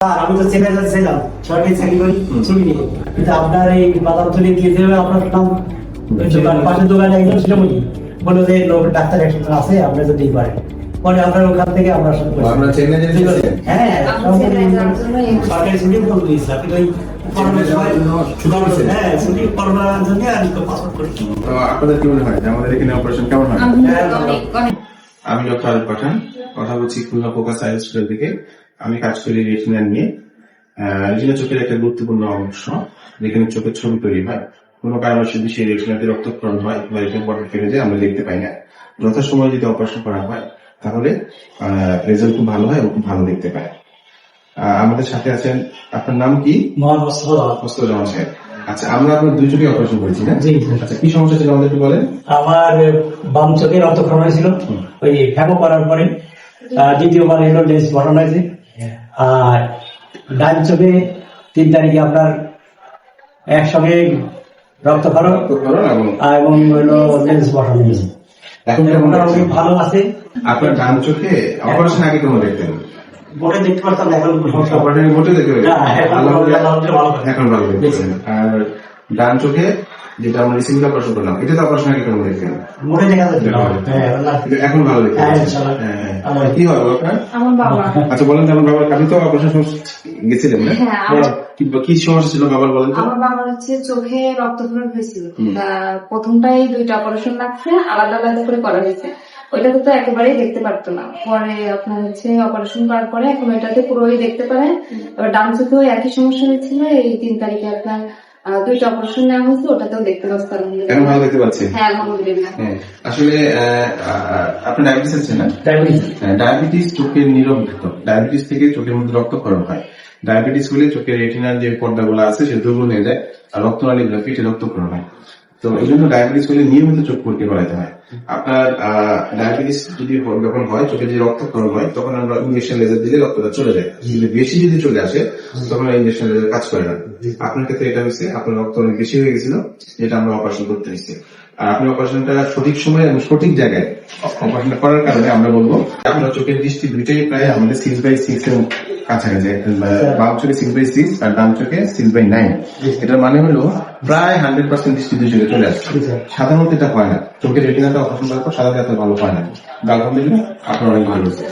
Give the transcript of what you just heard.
আমি তো চেপে যাচ্ছিলাম সরকারি চাকরি করি ছবি নিয়ে, কিন্তু আপনার এই বাদাম তুলে গিয়েছে আপনার নাম পাশের দোকানে একজন ছিল বললো যে লোক ডাক্তার একজন আছে আপনি যদি পারেন, পরে আপনার ওখান থেকে আমরা হ্যাঁ সরকারি ছুটি বলে দিয়েছিলাম, কিন্তু ওই আপনাদের কি মনে হয় আমাদের এখানে অপারেশন কেমন হয়? আমি ডক্টর আরিফ পাঠান, কথা বলছি খুলনা ফোকাস আই হসপিটাল থেকে। আমি কাজ করি রেটিনা নিয়ে। রেটিনা চোখের একটা গুরুত্বপূর্ণ অংশ, যেখানে চোখের ছবি তৈরি হয়। কোনো কারণবশত সেই রেটিনাতে রক্তক্ষরণ হয় বা রেটিনা পটল ফেলে যায়, আমরা দেখতে পাই না। যথাসময়ে যদি অপারেশন করা হয় তাহলে রেজাল্ট খুব ভালো হয় এবং খুব ভালো দেখতে পায়। আমাদের সাথে আছেন, আপনার নাম কি? মোস্তফা সাহেব। আচ্ছা, আমরা আপনার দুই চোখে অপারেশন করেছি না? আচ্ছা, কি সমস্যা ছিল আমাদের একটু বলেন। আমার বাম চোখে রক্তক্ষরণ হয়েছিল, ওই ফ্যাকো করার পরে দ্বিতীয়বার এলো লেন্স বসানো হয়েছে। আর ডান চোখে 3 তারিখে আপনার একসঙ্গে রক্তক্ষরণ এবং হলো লেন্স বসানো হয়েছে। এখন মোটামুটি ভালো আছে। আপনার ডান চোখে অপারেশন আগে কেমন দেখতেন? মোটে দেখতে পারতাম না, এখন মোটে দেখতে এখন ভালো দেখতেছেন। আর ডান চোখে যেটা আমরা রিসেন্টলি অপারেশন করলাম, এটা তো অপারেশন আগে কেমন দেখতেন? মোটে দেখা যাচ্ছে এখন ভালো দেখতে কি হয় আপনার? আমার বাবা। আচ্ছা বলেন, আমার বাবার কাছে তো অপারেশন গেছিলেন না? কি সমস্যা ছিল বাবার বলেন তো? আমার বাবার হচ্ছে চোখে রক্তক্ষরণ হয়েছিল। প্রথমটাই 2টা অপারেশন লাগছে, আলাদা আলাদা করে করা হয়েছে। ওইটাতে তো একেবারেই দেখতে পারতো না, পরে আপনার হচ্ছে অপারেশন করার পরে এখন ওইটাতে পুরোই দেখতে পারে। এবার ডান চোখেও একই সমস্যা হয়েছিল, এই 3 তারিখে আপনার 2টা অপারেশন নেওয়া হয়েছে, ওটাতেও দেখতে পাচ্ছে। এখন ভালো দেখতে পাচ্ছেন? হ্যাঁ, আলহামদুলিল্লাহ। আসলে আপনার ডায়াবেটিস আছে না? ডায়াবেটিস চোখের নীরব ঘাতক। ডায়াবেটিস থেকে চোখের মধ্যে রক্তক্ষরণ হয়। ডায়াবেটিস হলে চোখের রেটিনার যে পর্দাগুলো আছে সে দুর্বল হয়ে যায়, আর রক্তনালীগুলো ফেটে রক্তক্ষরণ হয়। তো এই জন্য ডায়াবেটিস হলে নিয়মিত চোখ পরীক্ষা করাতে হয়। আপনার ডায়াবেটিস যদি যখন হয়, চোখে যে রক্তক্ষরণ হয়, তখন আমরা ইঞ্জেকশন লেজার দিলে রক্তটা চলে যায়। বেশি যদি চলে আসে তখন ইঞ্জেকশন লেজার কাজ করে না। আপনার ক্ষেত্রে এটা হয়েছে, আপনার রক্ত অনেক বেশি হয়ে গেছিল, যেটা আমরা অপারেশন করতে হয়েছে। আর আপনি অপারেশনটা সঠিক সময় এবং সঠিক জায়গায় অপারেশন করার কারণে আমরা বলবো আপনার চোখের দৃষ্টি দুইটাই প্রায় আমাদের 6/6 এর কাছাকাছি। বাম চোখে 6/6 আর ডান চোখে 6/9। এটার মানে হলো প্রায় 100% দৃষ্টি দুই চোখে চলে আসছে। সাধারণত এটা হয় না, চোখের রেটিনাটা অপারেশন করার পর সাধারণত ভালো হয় না। আলহামদুলিল্লাহ আপনার অনেক ভালো হয়েছে।